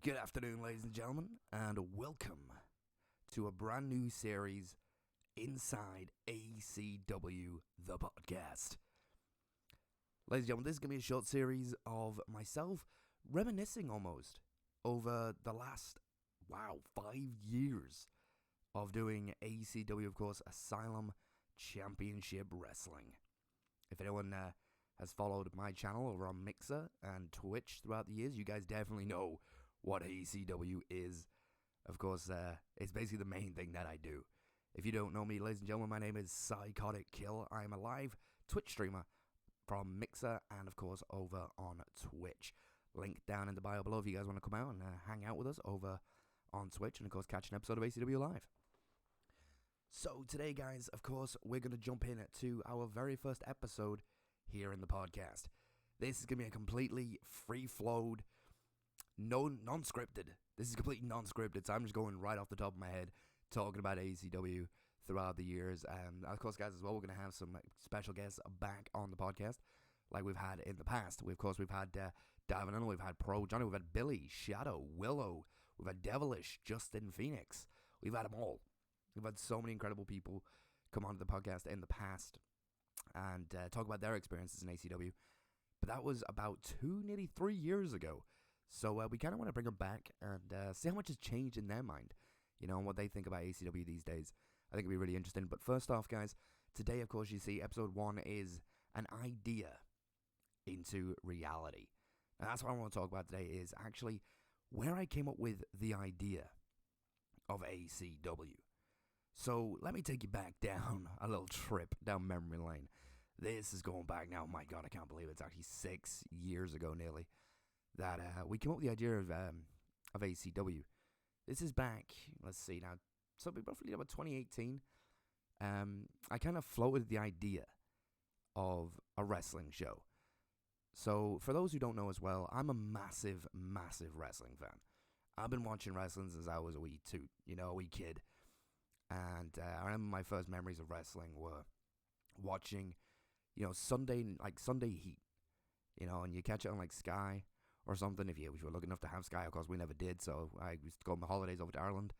Good afternoon, ladies and gentlemen, and welcome to a brand new series inside ACW, the podcast. Ladies and gentlemen, this is going to be a short series of myself reminiscing almost over the last, 5 years of doing ACW, of course, Asylum Championship Wrestling. If anyone has followed my channel over on Mixer and Twitch throughout the years, you guys definitely know what ACW is. Of course, it's basically the main thing that I do. If you don't know me, ladies and gentlemen, my name is Psychotic Kill. I'm a live Twitch streamer from Mixer and, of course, over on Twitch. Link down in the bio below if you guys want to come out and hang out with us over on Twitch and, of course, catch an episode of ACW Live. So today, guys, of course, we're going to jump in to our very first episode here in the podcast. This is going to be a completely free-flowed, non-scripted. This is completely non-scripted, so I'm just going right off the top of my head, talking about ACW throughout the years. And of course, guys, as well, we're going to have some special guests back on the podcast, like we've had in the past. We've had Davin, we've had Pro Johnny, we've had Billy, Shadow, Willow, we've had Devilish, Justin Phoenix. We've had them all. We've had so many incredible people come onto the podcast in the past and talk about their experiences in ACW. But that was about nearly 3 years ago. So we kind of want to bring them back and see how much has changed in their mind, and what they think about ACW these days. I think it'll be really interesting. But first off, guys, today, of course, you see episode 1 is an idea into reality. And that's what I want to talk about today, is actually where I came up with the idea of ACW. So let me take you back down a little trip down memory lane. This is going back now. My God, I can't believe it's actually 6 years ago nearly that we came up with the idea of ACW. This is back, let's see now, so roughly about 2018. I kind of floated the idea of a wrestling show. So for those who don't know as well, I'm a massive, massive wrestling fan. I've been watching wrestling since I was a wee kid. And I remember my first memories of wrestling were watching, Sunday Heat, and you catch it on like Sky or something if you were lucky enough to have Sky. Of course, we never did, so I used to go on my holidays over to Ireland,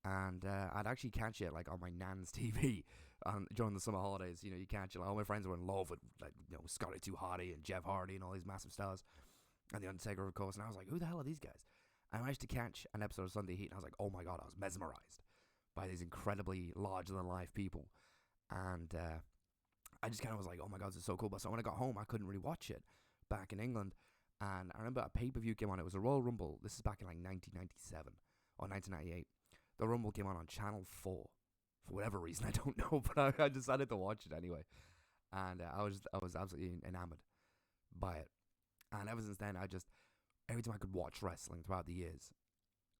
and I'd actually catch it like on my nan's TV during the summer holidays. You catch it. Like, all my friends were in love with Scotty 2 Hotty and Jeff Hardy and all these massive stars, and The Undertaker, of course. And I was like, who the hell are these guys? And I managed to catch an episode of Sunday Heat, and I was like, oh my God, I was mesmerized by these incredibly larger-than-life people. And I just kind of was like, oh my God, this is so cool. But so when I got home, I couldn't really watch it back in England. And I remember a pay-per-view came on. It was a Royal Rumble. This is back in like 1997 or 1998. The Rumble came on Channel 4. For whatever reason, I don't know. But I decided to watch it anyway. And I was absolutely enamored by it. And ever since then, every time I could watch wrestling throughout the years,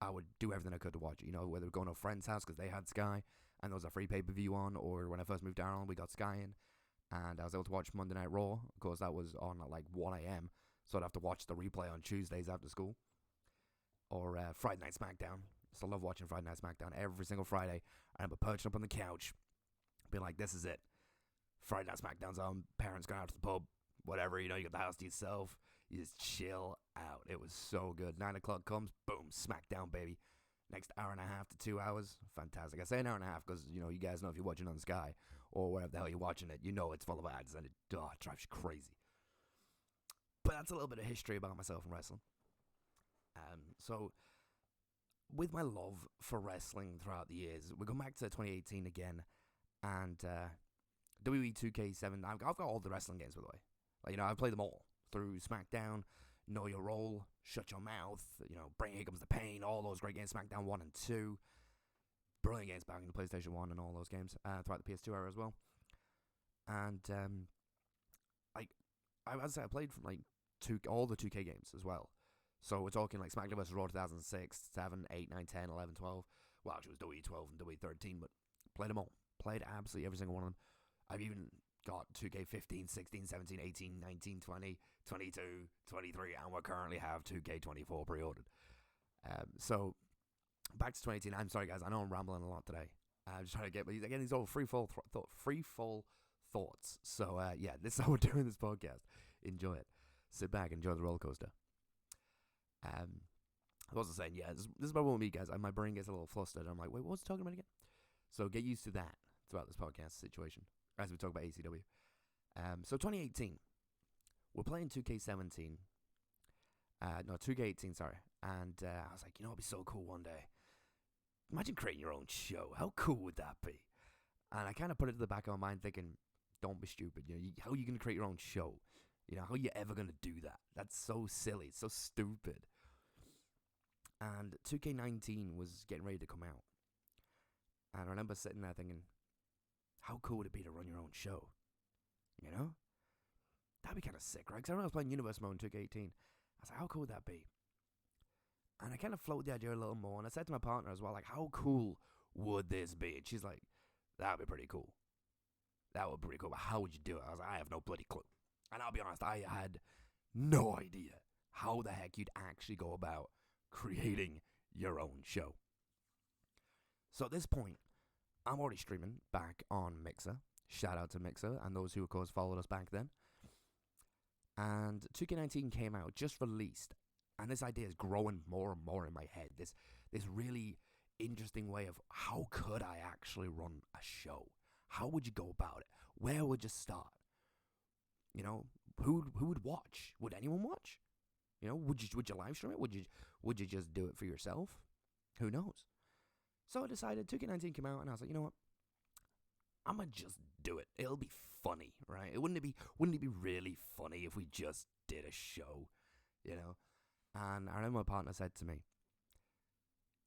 I would do everything I could to watch it, whether going to a friend's house because they had Sky and there was a free pay-per-view on, or when I first moved to Ireland, we got Sky in, and I was able to watch Monday Night Raw. Of course, that was on at like 1 a.m., so I'd have to watch the replay on Tuesdays after school, or Friday Night SmackDown. Still love watching Friday Night SmackDown every single Friday. I remember perching up on the couch, being like, this is it. Friday Night SmackDown's on, parents going out to the pub, whatever, you got the house to yourself. You just chill out. It was so good. 9 o'clock comes, boom, SmackDown, baby. Next hour and a half to 2 hours, fantastic. I say an hour and a half because, you guys know if you're watching on Sky or wherever the hell you're watching it, it's full of ads and it drives you crazy. But that's a little bit of history about myself and wrestling. So, with my love for wrestling throughout the years, we go back to 2018 again, and WWE 2K7, I've got all the wrestling games, by the way. I've played them all. Through SmackDown, Know Your Role, Shut Your Mouth, Bring Here Comes the Pain, all those great games, SmackDown 1 and 2. Brilliant games back in the PlayStation 1 and all those games, throughout the PS2 era as well. And, I played from, all the 2K games as well. So we're talking, SmackDown vs. Raw 2006, 7, 8, 9, 10, 11, 12. Well, actually, it was WWE 12 and WWE 13, but played them all. Played absolutely every single one of them. I've even got 2K 15, 16, 17, 18, 19, 20, 22, 23, and we currently have 2K 24 pre-ordered. So, back to 2018. I'm sorry, guys. I know I'm rambling a lot today. I'm just trying to get these all free fall thoughts. So, this is how we're doing this podcast. Enjoy it. Sit back, enjoy the roller coaster. I wasn't saying, yeah, this is my one with me, guys. My brain gets a little flustered. I'm like, wait, what's he talking about again? So get used to that throughout this podcast situation as we talk about ACW. So 2018, we're playing 2K17. No, 2K18, sorry. And I was like, it'd be so cool one day. Imagine creating your own show. How cool would that be? And I kind of put it to the back of my mind thinking, don't be stupid. How are you going to create your own show? How are you ever going to do that? That's so silly. It's so stupid. And 2K19 was getting ready to come out. And I remember sitting there thinking, how cool would it be to run your own show? That'd be kind of sick, right? Because I remember I was playing Universe Mode in 2K18. I was like, how cool would that be? And I kind of floated the idea a little more. And I said to my partner as well, like, how cool would this be? And she's like, that'd be pretty cool. That would be pretty cool. But how would you do it? I was like, I have no bloody clue. And I'll be honest, I had no idea how the heck you'd actually go about creating your own show. So at this point, I'm already streaming back on Mixer. Shout out to Mixer and those who, of course, followed us back then. And 2K19 came out, just released. And this idea is growing more and more in my head. This really interesting way of how could I actually run a show? How would you go about it? Where would you start? Who would watch? Would anyone watch? Would you live stream it? Would you just do it for yourself? Who knows? So I decided 2K19 came out, and I was like, you know what? I'm gonna just do it. It'll be funny, right? Wouldn't it be really funny if we just did a show, And I remember my partner said to me,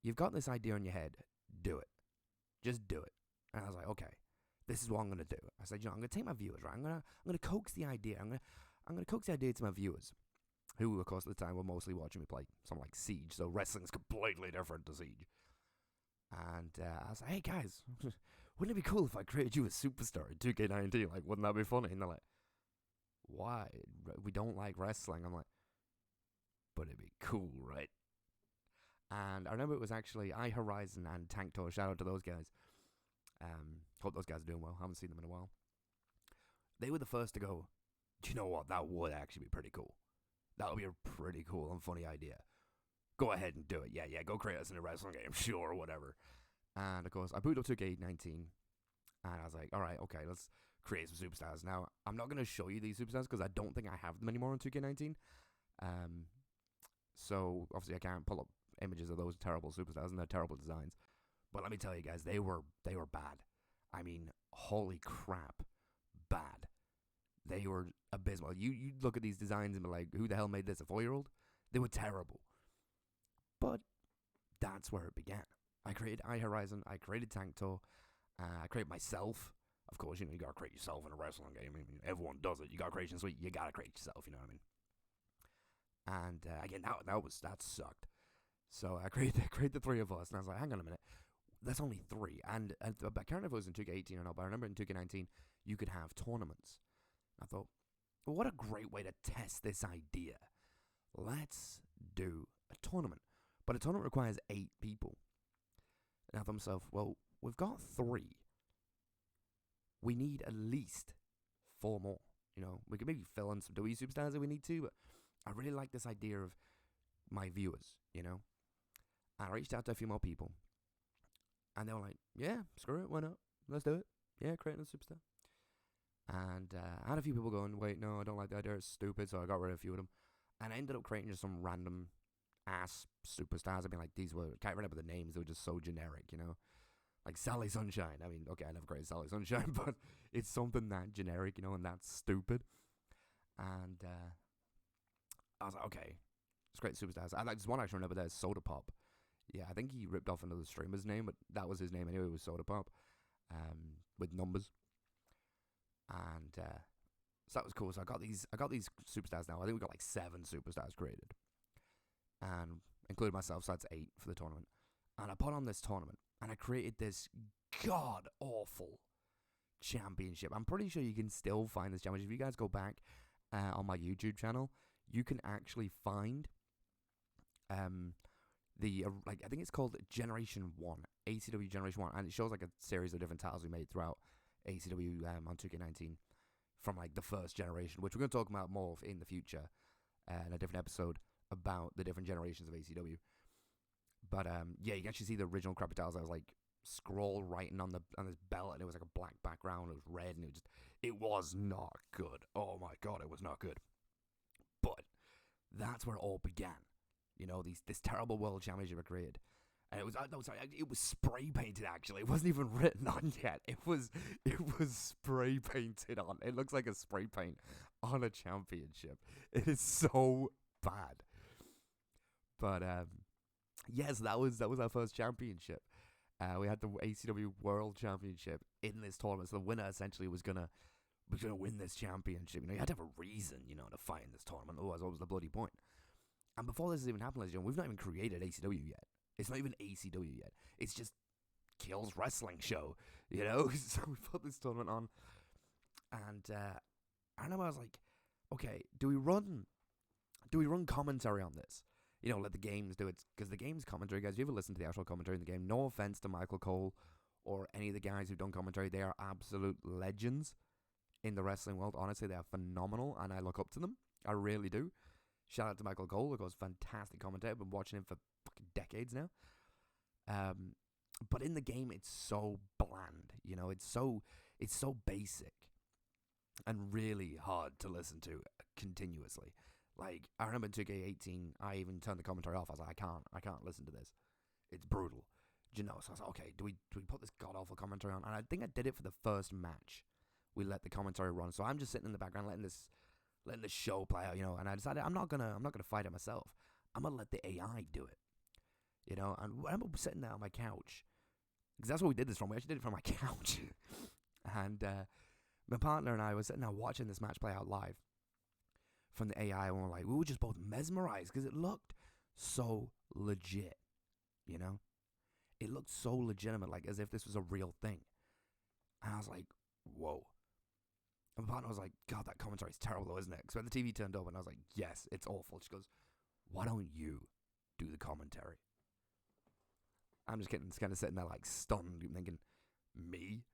"You've got this idea in your head. Do it. Just do it." And I was like, "Okay, this is what I'm gonna do." I said, I'm gonna take my viewers, right? I'm gonna coax the idea. I'm gonna coax the idea to my viewers, who, of course, at the time were mostly watching me play something like Siege. So wrestling's completely different to Siege. And I was like, "Hey guys, wouldn't it be cool if I created you a superstar in 2K19? Like, wouldn't that be funny?" And they're like, "Why? We don't like wrestling." I'm like, "But it'd be cool, right?" And I remember it was actually iHorizon and Tanktor. Shout out to those guys. Hope those guys are doing well. Haven't seen them in a while. They were the first to go, "Do you know what? That would actually be pretty cool. That would be a pretty cool and funny idea. Go ahead and do it. Yeah, go create us in a wrestling game, sure, whatever." And, of course, I booted up 2K19, and I was like, all right, okay, let's create some superstars. Now, I'm not going to show you these superstars because I don't think I have them anymore on 2K19. So, obviously, I can't pull up images of those terrible superstars and their terrible designs. But let me tell you guys, they were bad. I mean, holy crap, bad. They were abysmal. You look at these designs and be like, who the hell made this, a 4-year-old? They were terrible. But that's where it began. I created iHorizon, I created Tanktor, I created myself. Of course, you gotta create yourself in a wrestling game. I mean, everyone does it. You got creation suite, you gotta create yourself, you know what I mean? And again, that sucked. So I created the three of us, and I was like, hang on a minute, that's only 3. And I can't remember if it was in 2K18 or not, but I remember in 2K19, you could have tournaments. I thought, well, what a great way to test this idea. Let's do a tournament. But a tournament requires 8 people. And I thought to myself, well, we've got 3. We need at least 4 more. We could maybe fill in some W superstars if we need to, but I really like this idea of my viewers, I reached out to a few more people, and they were like, yeah, screw it, why not? Let's do it. Yeah, create a superstar. And I had a few people going, wait, no, I don't like the idea, it's stupid, so I got rid of a few of them. And I ended up creating just some random ass superstars. I mean, like, these were, can't remember the names, they were just so generic, Like Sally Sunshine. I mean, okay, I never created Sally Sunshine, but it's something that generic, and that's stupid. And I was like, okay, it's great superstars. I like this one actually remember there's Soda Pop. Yeah, I think he ripped off another streamer's name, but that was his name anyway, it was Soda Pop. With numbers. And so that was cool. So I got these superstars now. I think we got like 7 superstars created. And including myself, so that's 8 for the tournament. And I put on this tournament, and I created this god-awful championship. I'm pretty sure you can still find this championship. If you guys go back on my YouTube channel, you can actually find I think it's called Generation 1, ACW Generation 1, and it shows like a series of different titles we made throughout ACW on 2K19 from like the first generation, which we're going to talk about more in the future in a different episode about the different generations of ACW. But yeah, you can actually see the original Crappy Tiles. I was like scroll writing on his belt, and it was like a black background. It was red, and it was not good. Oh my god, it was not good. But that's where it all began. You know, this terrible world championship were created. And it was no, sorry, it was spray painted. Actually, it wasn't even written on yet. It was spray painted on. It looks like a spray paint on a championship. It is so bad. But yes, that was our first championship. We had the ACW World Championship in this tournament. So the winner essentially was gonna win this championship. You know, you had to have a reason, you know, to fight in this tournament. Otherwise, what was the bloody point? And before this has even happened, ladies and gentlemen, we've not even created ACW yet. It's not even ACW yet. It's just Kill's wrestling show, you know? So we put this tournament on. And I remember I was like, okay, do we run commentary on this? You know, let the games do it. Because the game's commentary, guys, if you ever listen to the actual commentary in the game, no offense to Michael Cole or any of the guys who've done commentary, they are absolute legends in the wrestling world. Honestly, they are phenomenal, and I look up to them. I really do. Shout out to Michael Cole, who goes fantastic commentator. I've been watching him for fucking decades now. But in the game, it's so bland. You know, it's so basic and really hard to listen to continuously. Like, I remember in 2K18, I even turned the commentary off. I was like, I can't listen to this. It's brutal. You know, so I was like, okay, do we put this god-awful commentary on? And I think I did it for the first match. We let the commentary run. So I'm just sitting in the background letting this show play out, you know, and I decided I'm not gonna fight it myself. I'm gonna let the AI do it. You know, and I remember sitting there on my couch. Because that's what we did this from. We actually did it from my couch. And my partner and I were sitting there watching this match play out live from the AI, and we were just both mesmerized because it looked so legit, you know? It looked so legitimate, like as if this was a real thing. And I was like, whoa. And my partner was like, God, that commentary is terrible though, isn't it? Because when the TV turned up, and I was like, yes, it's awful. She goes, why don't you do the commentary? I'm just kidding, kind of sitting there like stunned, thinking, me?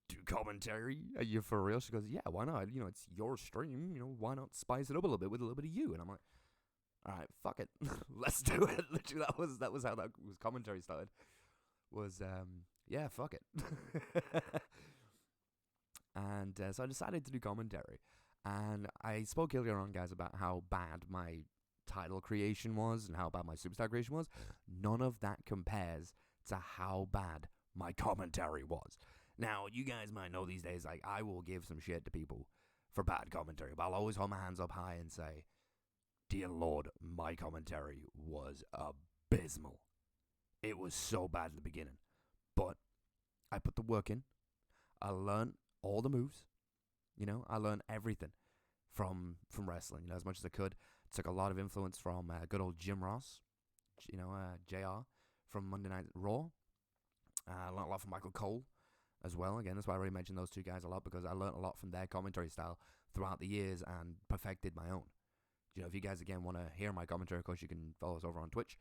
Do commentary? Are you for real? She goes, yeah, why not? You know, it's your stream. You know, why not spice it up a little bit with a little bit of you? And I'm like, all right, fuck it. Let's do it. Literally, that was how that was commentary started. Yeah, fuck it. And so I decided to do commentary. And I spoke earlier on, guys, about how bad my title creation was and how bad my superstar creation was. None of that compares to how bad my commentary was. Now, you guys might know these days, like, I will give some shit to people for bad commentary, but I'll always hold my hands up high and say, dear Lord, my commentary was abysmal. It was so bad at the beginning. But I put the work in. I learned all the moves. You know, I learned everything from wrestling, you know, as much as I could. Took a lot of influence from good old Jim Ross, you know, JR from Monday Night Raw. I learned a lot from Michael Cole as well. Again, that's why I already mentioned those two guys a lot, because I learned a lot from their commentary style throughout the years and perfected my own. You know, if you guys, again, want to hear my commentary, of course, you can follow us over on Twitch.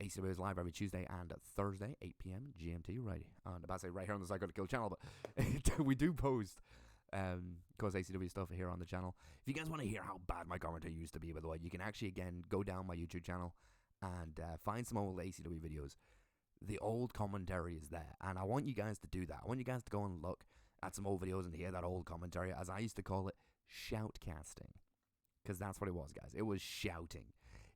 ACW is live every Tuesday and Thursday, 8 p.m. GMT, right? I'm about to say right here on the Psycho to Kill channel, but we do post, of course, ACW stuff here on the channel. If you guys want to hear how bad my commentary used to be, by the way, you can actually, again, go down my YouTube channel and find some old ACW videos. The old commentary is there, and I want you guys to do that. I want you guys to go and look at some old videos and hear that old commentary, as I used to call it, shoutcasting. Because that's what it was, guys. It was shouting.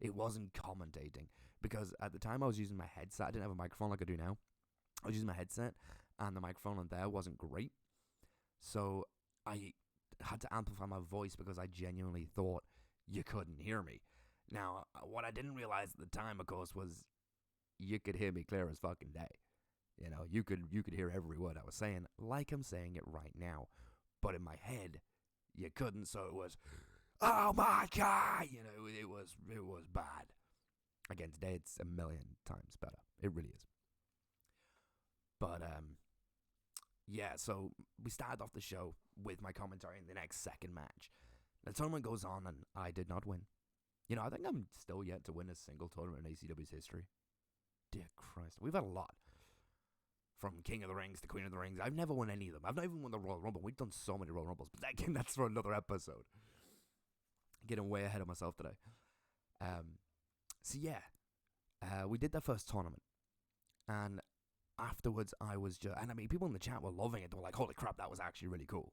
It wasn't commentating. Because at the time I was using my headset. I didn't have a microphone like I do now. I was using my headset, and the microphone on there wasn't great. So I had to amplify my voice because I genuinely thought you couldn't hear me. Now, what I didn't realize at the time, of course, was you could hear me clear as fucking day. You know, you could hear every word I was saying, like I'm saying it right now. But in my head, you couldn't, so it was, oh my God! You know, it was bad. Again, today it's a million times better. It really is. But, yeah, so we started off the show with my commentary in the next second match. The tournament goes on, and I did not win. You know, I think I'm still yet to win a single tournament in ACW's history. Dear Christ. We've had a lot. From King of the Rings to Queen of the Rings. I've never won any of them. I've not even won the Royal Rumble. We've done so many Royal Rumbles. But again, that's for another episode. Getting way ahead of myself today. So yeah. We did that first tournament. And afterwards, I was just, and I mean, people in the chat were loving it. They were like, holy crap, that was actually really cool.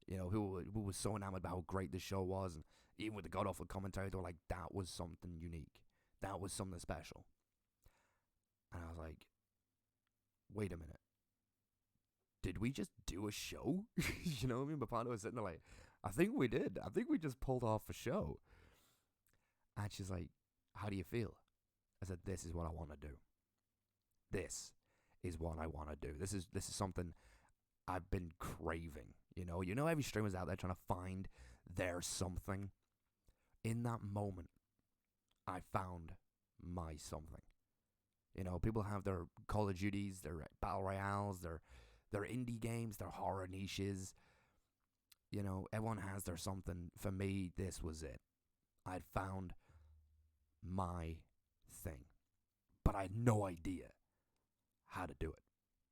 You know, who was so enamored by how great the show was. And even with the god awful commentary, they were like, that was something unique. That was something special. And I was like, wait a minute. Did we just do a show? You know what I mean? Bapanda was sitting there like, I think we did. I think we just pulled off a show. And she's like, how do you feel? I said, this is what I want to do. This is what I want to do. This is something I've been craving. You know, every streamer's out there trying to find their something. In that moment, I found my something. You know, people have their Call of Duties, their Battle Royales, their indie games, their horror niches. You know, everyone has their something. For me, this was it. I'd found my thing. But I had no idea how to do it.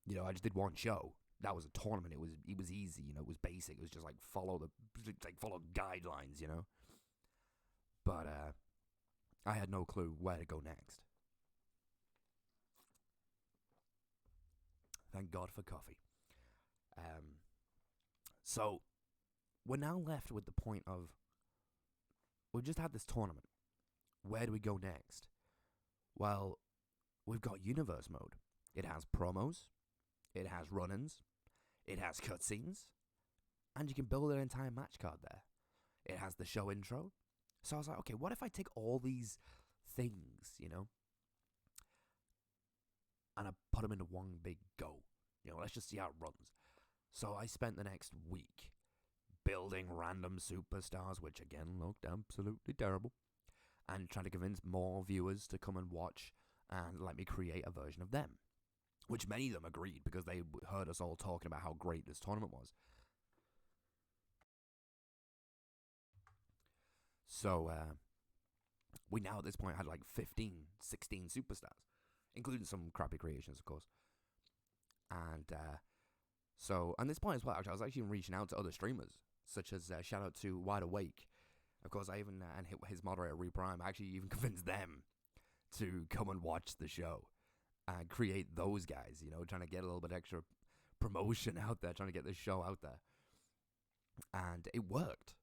You know, I just did one show. That was a tournament. It was easy, you know, it was basic. It was just like follow guidelines, you know. But I had no clue where to go next. Thank God for coffee. So we're now left with the point of, we've just had this tournament. Where do we go next? Well, we've got universe mode. It has promos, it has run-ins, it has cutscenes, and you can build an entire match card there. It has the show intro. So I was like, okay, what if I take all these things, you know, and I put them into one big go? You know, let's just see how it runs. So I spent the next week building random superstars, which again looked absolutely terrible, and trying to convince more viewers to come and watch and let me create a version of them, which many of them agreed because they heard us all talking about how great this tournament was. So we now at this point had like 15, 16 superstars, including some crappy creations, of course. And so, at this point as well, actually, I was actually reaching out to other streamers, such as shout out to Wide Awake. Of course, I even, and his moderator, Reprime, I actually even convinced them to come and watch the show and create those guys, you know, trying to get a little bit extra promotion out there, trying to get this show out there. And it worked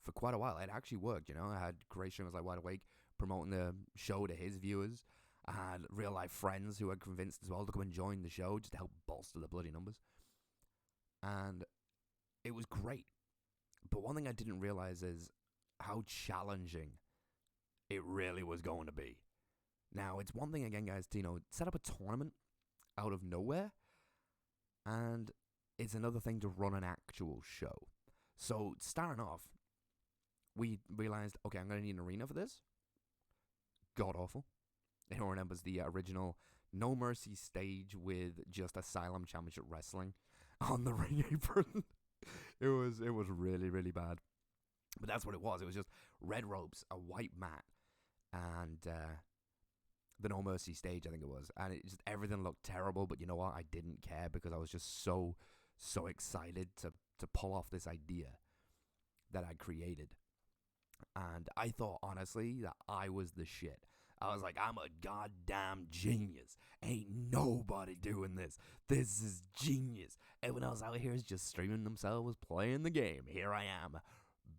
for quite a while. It actually worked, you know. I had great streamers like Wide Awake promoting the show to his viewers. I had real life friends who had convinced as well to come and join the show just to help bolster the bloody numbers. And it was great. But one thing I didn't realize is how challenging it really was going to be. Now, it's one thing, again, guys, to, you know, set up a tournament out of nowhere. And it's another thing to run an actual show. So, starting off, we realized, okay, I'm going to need an arena for this. God awful. Who remembers the original No Mercy stage with just Asylum Championship Wrestling on the ring apron? It was really, really bad. But that's what it was. It was just red ropes, a white mat, and the No Mercy stage, I think it was. And it just, everything looked terrible, but you know what? I didn't care because I was just so excited to pull off this idea that I created. And I thought, honestly, that I was the shit. I was like, I'm a goddamn genius. Ain't nobody doing this. This is genius. Everyone else out here is just streaming themselves, playing the game. Here I am,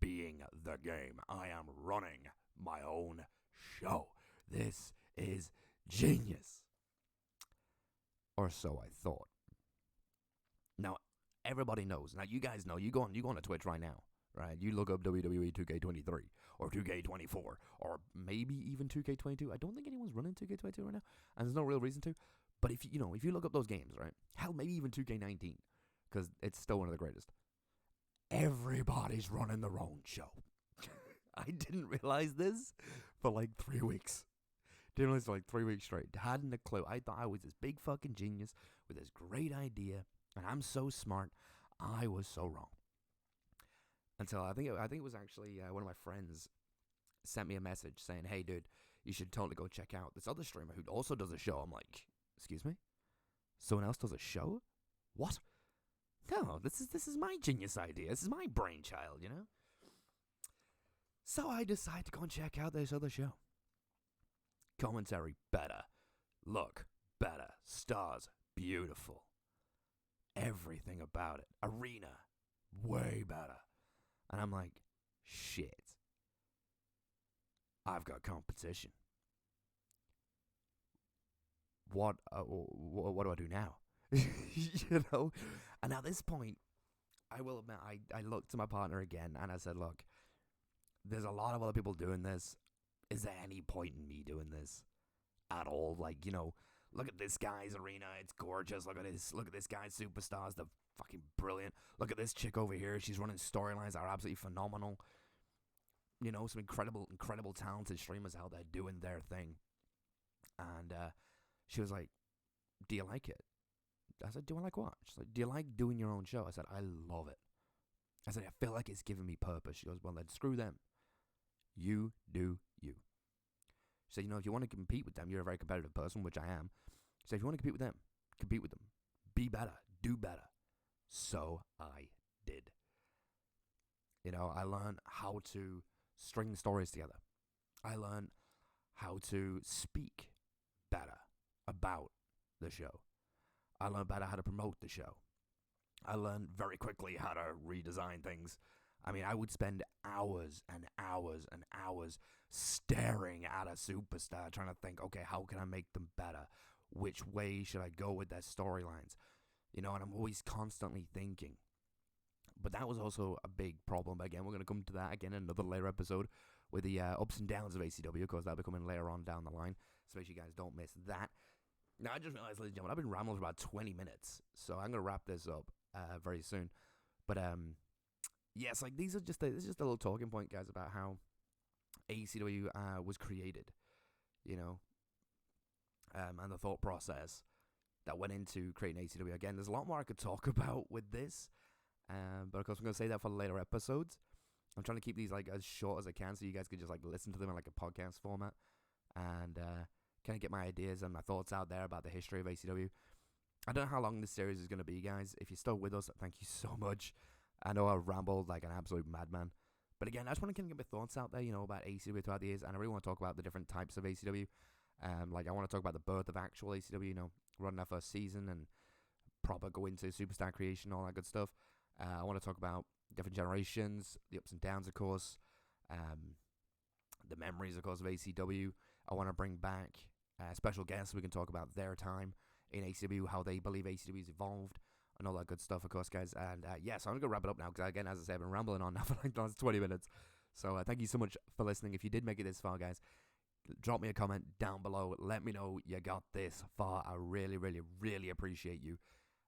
being the game. I am running my own show. This is genius. Or so I thought. Now, everybody knows. Now, you guys know. You go on to Twitch right now. Right, you look up WWE 2K23 or 2K24 or maybe even 2K22. I don't think anyone's running 2K22 right now, and there's no real reason to. But if you look up those games, right, hell, maybe even 2K19, because it's still one of the greatest. Everybody's running their own show. I didn't realize this for like 3 weeks. Didn't realize for like 3 weeks straight. Hadn't a clue. I thought I was this big fucking genius with this great idea, and I'm so smart. I was so wrong. Until I think it was actually one of my friends sent me a message saying, "Hey, dude, you should totally go check out this other streamer who also does a show." I'm like, "Excuse me? Someone else does a show? What? No, this is my genius idea. This is my brainchild, you know?" So I decided to go and check out this other show. Commentary better. Look better. Stars, beautiful. Everything about it. Arena, way better. And I'm like, shit. I've got competition. What do I do now? You know? And at this point, I will admit, I looked to my partner again and I said, look, there's a lot of other people doing this. Is there any point in me doing this at all? Like, you know, look at this guy's arena. It's gorgeous. Look at this guy's superstars. They're fucking brilliant. Look at this chick over here. She's running storylines that are absolutely phenomenal. You know, some incredible talented streamers out there doing their thing. And she was like, do you like it? I said, do I like what? She's like, do you like doing your own show? I said, I love it. I said, I feel like it's giving me purpose. She goes, well, then screw them. You do you. She said, you know, if you want to compete with them, you're a very competitive person, which I am. She said, if you want to compete with them, compete with them. Be better. Do better. So I did. You know, I learned how to string stories together. I learned how to speak better about the show. I learned better how to promote the show. I learned very quickly how to redesign things. I mean, I would spend hours and hours and hours staring at a superstar trying to think, okay, how can I make them better? Which way should I go with their storylines? You know, and I'm always constantly thinking. But that was also a big problem. But again, we're going to come to that again in another later episode with the ups and downs of ACW, because that'll be coming later on down the line. So make sure you guys don't miss that. Now, I just realized, ladies and gentlemen, I've been rambling for about 20 minutes. So I'm going to wrap this up very soon. But, yes, like this is just a little talking point, guys, about how ACW was created, you know, and the thought process that went into creating ACW. Again, there's a lot more I could talk about with this, but of course I'm going to say that for later episodes. I'm trying to keep these like as short as I can, so you guys could just like listen to them in like a podcast format, and kind of get my ideas and my thoughts out there about the history of ACW. I don't know how long this series is going to be, guys. If you're still with us, thank you so much. I know I rambled like an absolute madman. But again, I just want to kind of get my thoughts out there, you know, about ACW throughout the years. And I really want to talk about the different types of ACW. Like, I want to talk about the birth of actual ACW, you know, running our first season and proper go into superstar creation, all that good stuff. I want to talk about different generations, the ups and downs, of course, the memories, of course, of ACW. I want to bring back special guests so we can talk about their time in ACW, how they believe ACW has evolved, and all that good stuff, of course, guys. And so I'm going to wrap it up now, because again, as I said, I've been rambling on now for like the last 20 minutes. So thank you so much for listening. If you did make it this far, guys, drop me a comment down below. Let me know you got this far. I really, really, really appreciate you.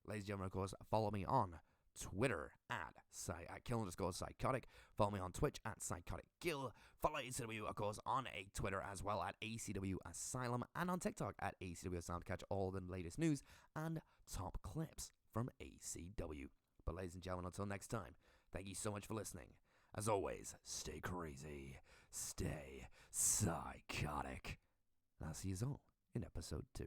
Ladies and gentlemen, of course, follow me on Twitter at kill_psychotic. Follow me on Twitch at psychoticgill. Follow ACW, of course, on a Twitter as well at ACW Asylum, and on TikTok at ACW Asylum to catch all the latest news and top clips from ACW. But ladies and gentlemen, until next time, thank you so much for listening. As always, stay crazy, stay psychotic. And I'll see you all in episode 2.